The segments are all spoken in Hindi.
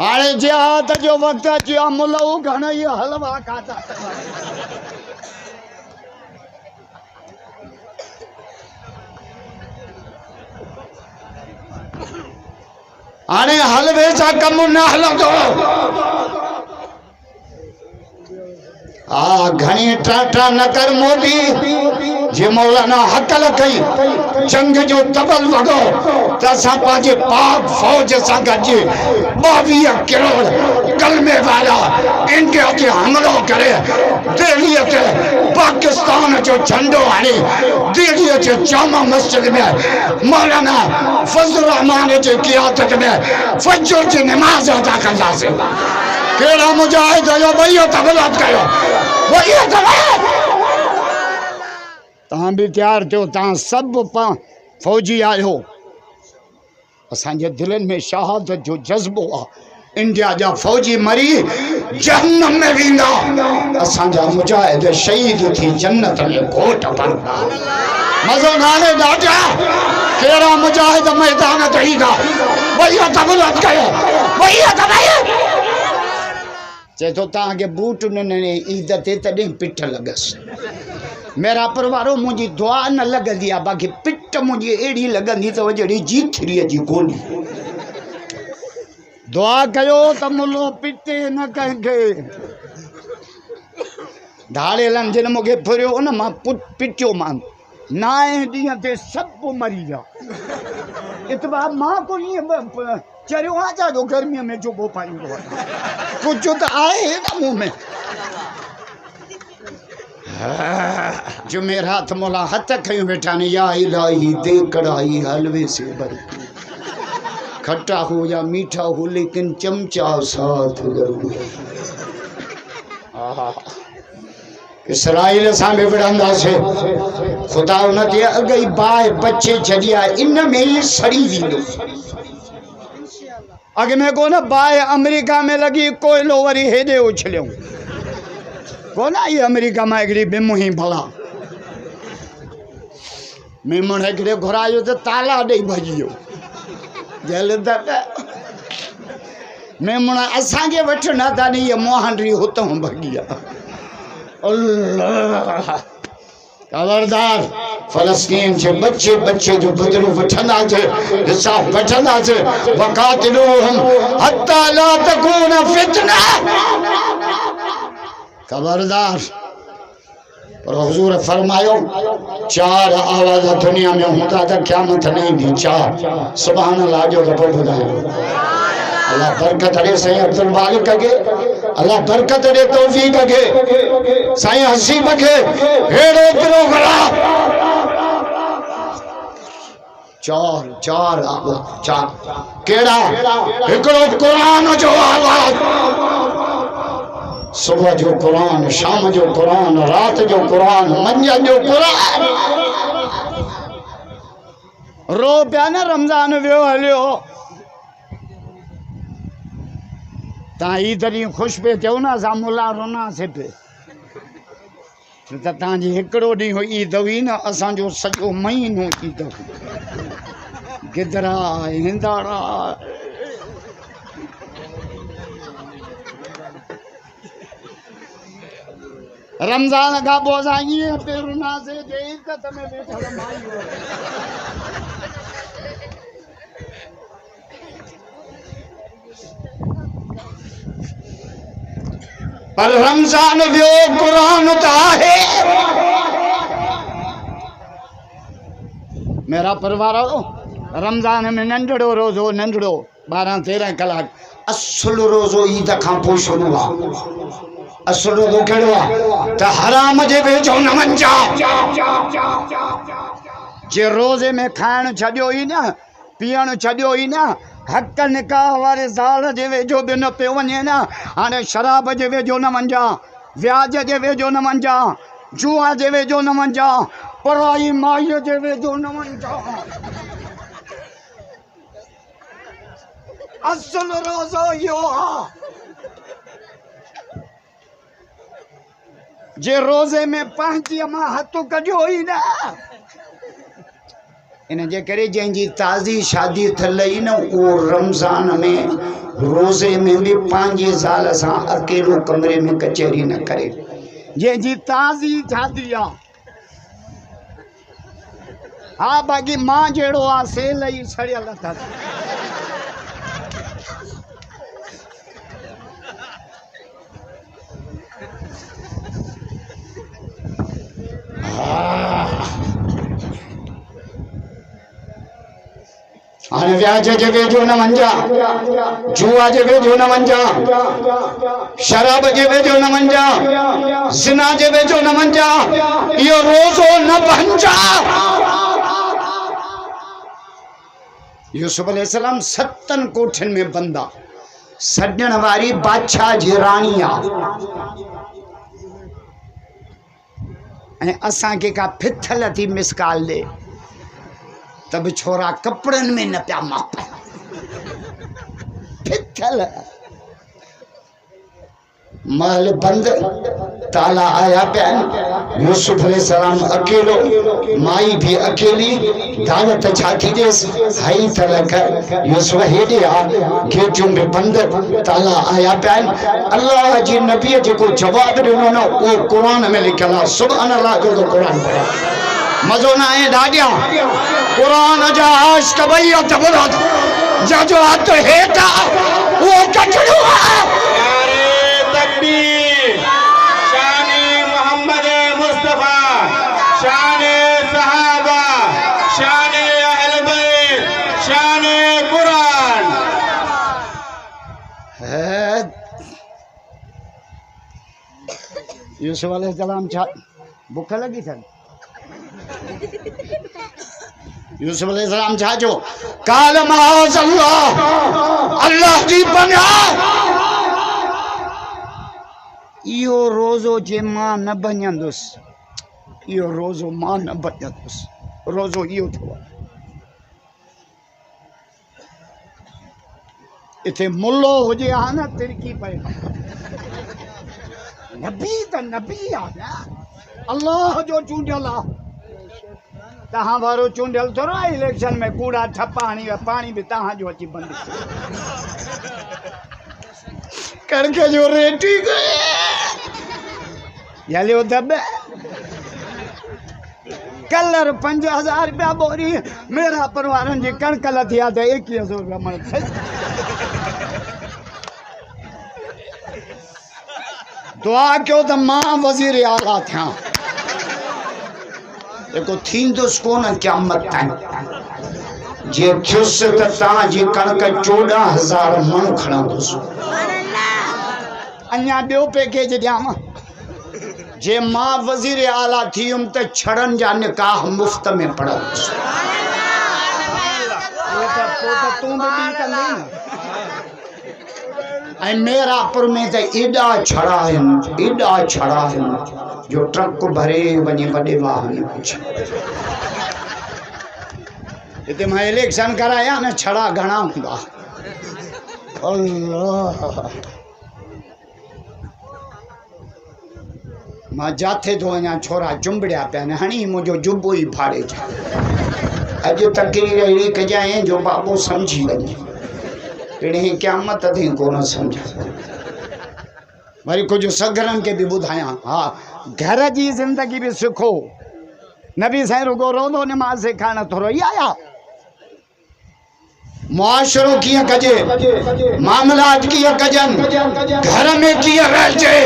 हाणे जिहाद जो वक़्तु अची वियो मुलऊ घणेई हलवा खाधा हाणे हलवे सां कमु न हलंदो घणी टाटा न कर मोदी जे मौलाना हकल कई जंग जो तबल वगो त असां पंहिंजे पाक फौज सां गॾु 22 करोड़ कलमे वारा इंडिया ते हमलो करे दिल्लीअ ते पाकिस्तान जो झंडो हणी दिल्लीअ जे जामा मस्जिद में मौलाना फजल रहमान जी क़ियादत में फजर जी नमाज़ अदा कंदासीं केड़ा मुजाहिद जो भईयो तबलात कयो भईयो तबलात तहां भी तैयार थियो तहां सब फौजी आयो असांजे दिलनि में शहादत जो जज्बो आ इंडिया जा फौजी मरी जहन्नम में वेंदा असांजा मुजाहिद शहीद थी जन्नत में घोट बनदा मज़ो नाले ॾाढा केड़ा मुजाहिद मैदान ते ईंदा भईयो तबलात कयो भईयो तबलात चे तो तव्हांखे बूट न ईद ते तॾहिं पिठ लगस मेरा परिवारो मुझी दुआ न लगंदी आहे बाक़ी पिठ मुझी अहिड़ी लगंदी अथव जहिड़ी जीथरीअ जी गोली दुआ कयो त मुलो पिटे न कंहिंखे धाड़ेलनि जिन मूंखे फुरियो न मां पिटियो मान 9 ॾींहं ते सभु मरी विया इतबा मां को ईअं चरियो आहे जो गर्मीअ में जुबो पाईंदो आहे कुझु त आहे न मुंहुं में जुमेरात मोला हथ खयूं वेठा ने या इलाही दे कढ़ाई हलवे से भर खट्टा हो या मीठा हो लेकिन चमचा साथ जरूर इसराइल सां भी विढ़ंदा से खुदा उन ते अगई बाय बच्चे छड़िया इन में ही सड़ी वींदो अगे में को न बाय अमेरिका में लगी कोयलो वरी हेडे उछलियो को ना ये अमेरिका में एकड़ी बेमुही भला मेमण एकड़े घुरायो तो ताला दे भजियो जेल तक मेमण असा के वठना था नहीं ये मोहनरी होता हूं भगिया अल्लाह खबरदार फलस्तीन के बच्चे बच्चे जो बदलू वठंदा से हिस्सा वठंदा से वकातिलूहुम हत्ता ला तकून फितना खबरदार पर हुजूर फरमायो 4 आवाज दुनिया में होता था क़यामत नहीं थी 4 सुभान अल्लाह जो रब बुधायो अल्लाह बरकत दे सही अब्दुल मालिक के अल्लाह बरकत दे तौफीक के सही हसीब के हेड़ो पिरो गला 4 केड़ा एकड़ो कुरान जो आवाज सुबह जो कुरान शाम जो कुरान रात जो कुरान मंझंदि जो कुरान रो पिया न रमज़ान वियो हलियो तव्हां ईद ॾींहुं ख़ुशि पिए थियो न असां मुला रोनासीं पे त तव्हांजी हिकिड़ो ॾींहुं ईद हुई न असांजो सॼो महीनो ईद हुई गिदरा हिंदाड़ा रमज़ान का बोझा ये पेरुना से इज्जत में बैठा माई पर रमज़ान वियो कुरान ता है मेरा परिवार रमज़ान में नंढड़ो रोज़ो नंढड़ो 12-13 कलाक असल रोज़ो ईद खां पोइ शुरू आहे असल रोज़ो कहिड़ो आहे त हराम जे वेझो न वञा जे रोज़े में खाइण छॾियो ई न पीअण छॾियो ई न हक निकाह वारे ज़ाल जे वेझो बि न पियो वञे न हाणे शराब जे वेझो न वञा व्याज जे वेझो न वञा जुआ जे वेझो न वञा पराई माईअ जे वेझो न वञा असल रोज़ो इहो आहे जे रोज़े में पंहिंजीअ मां हथ कढियो ई न इन जे करे जंहिंजी ताज़ी शादी थियल ई न उहो रमज़ान में रोज़े में भी 5 साल सां अकेलो कमरे में कचहरी न करे। ये जी ताज़ी शादी आ। हाँ बाकी मां जेड़ो आ से लई सड़ियल अथस। हाणे व्याज जे वेझो न वञा, जुआ जे वेझो न वञा, शराब जे वेझो न वञा, ज़िना जे वेझो न वञा, इहो रोज़ो न वञा। यूसुफ अलैहिस्सलाम 7 कोठिन में बंदा, सॾण वारी बादशाह जी राणी आ। ऐं असांखे का फिथल थी मिसकाल ॾे तब छोरा कपड़न में न पिया माप फिथल। महल बंद, ताला आया पिया। यूसुफ अलैहिस्सलाम अकेलो, माई भी अकेली। दावत छा थी देस हई तलक यूसुफ हेडे आ, गेटूं में बंद, ताला आया पिया। अल्लाह जी नबी जेको जवाब ॾिनो न वो कुरान में लिखियल आहे। सुभान अल्लाह जो तो कुरान पढ़ा मज़ो न आहे ॾाढिया। कुरान जा आशिक़ भई तबरत जो हथ हेठा वो कटड़ो आहे। शाने मोहम्मद मुस्तफा, शाने सहाबा, शाने अहले बैत, शाने कुरान। यूसुफ अलैहिस्सलाम छा भूख लगी थन? यूसुफ अलैहिस्सलाम छा जो काल माज़ अल्लाह जी बना। इहो रोज़ो जे मां न बणंदुसि, इहो रोज़ो मां न बणंदुसि, रोज़ो इहो अथव। इथे मुल्लो हुजे हा न तिरकी पए। नबी त नबी आ न, अल्लाह जो चूंडियल आ। तहां वारो चूंडियल थोरो आहे इलेक्शन में कूड़ा ठप्पा हणी पानी भी तहां जो अची बंद करके जो रेटी गए याले दबे कलर 5000 रुपया बोरी। मेरा परिवार जी कणक लथी आ त 2100 रुपया मन दुआ क्यों तो मां वजीर आला थिया। देखो थींदुसि कोन क़यामत ताईं। जे थियुसि त तव्हांजी कणक 14000 मण खणंदुसि। अञा ॿियो पैकेज ॾियांव। जे मां वज़ीर आला थी हुयमि त छड़नि जा निकाह मुफ़्त में पढ़ंदुसि। तूं बि ॿी कंदी न। ऐं मीरापुर में त एॾा छड़ा आहिनि, एॾा छड़ा आहिनि जो ट्रक भरे वञी वॾे वाहन में। हिते मां इलेक्शन कराया न, छड़ा घणा हूंदा। अल्लाह मां जाथे तो वञा छोरा चुंबड़िया पिया न हणी मुंहिंजो जुबो ई फाड़े छा। अॼु तकरीर अहिड़ी कजांइ जो बाबो सम्झी वञे। पिणि क़यामत थी कोन सम्झा। वरी कुछ सगरन के भी बुधाया। हाँ घर जी जिंदगी भी सिखो। नबी साईं रुगो रोज़ो नमाज सिखाइण थोरो ई आया। मुआशरो किया कजे, मामलात किया कजन, घर में किया रहजे।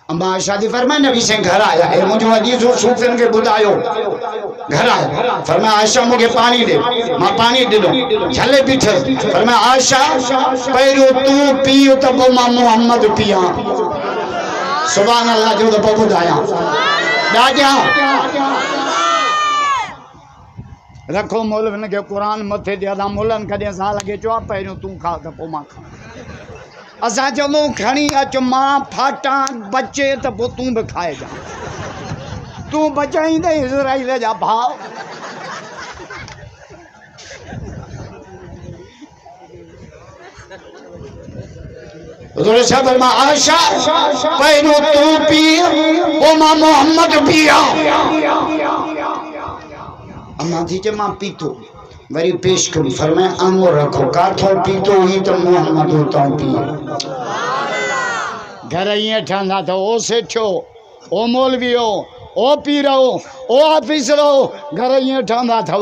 अम्मा शादी फरमाए नबी से घर आया है। मुझे हदीस सूफियन के बुधायो घर आया। फरमाया आयशा मुझे पानी दे। मां पानी दिनो झले पीछे। फरमाया आयशा पहिरियों तू पियो त पोइ मां मोहम्मद पिया। सुभान अल्लाह जो तो बुधाया ॾाढा। रखो मौलविन के कुरान मथे दिया मुलन कदे साल के चो पहिरियों तू खा त पोइ मां खा। असा चलो खणी अच मां फाटा बचे त पोइ तू भी खाए जा। तू बचाई दे इज़राइल जा भाव। आयशा पहिरियों तू पी पोइ मां मोहम्मद पिया। अम्मा थी चे मां पीतो वरी पेश कर फरमाए आंगो रखो काथो पीतो ही तो मोहम्मद होता पिए घर ये ठंडा था ओ सेठो ओ मौलवी हो ओ पीर हो ओ ऑफिसर हो घर ये ठंडा था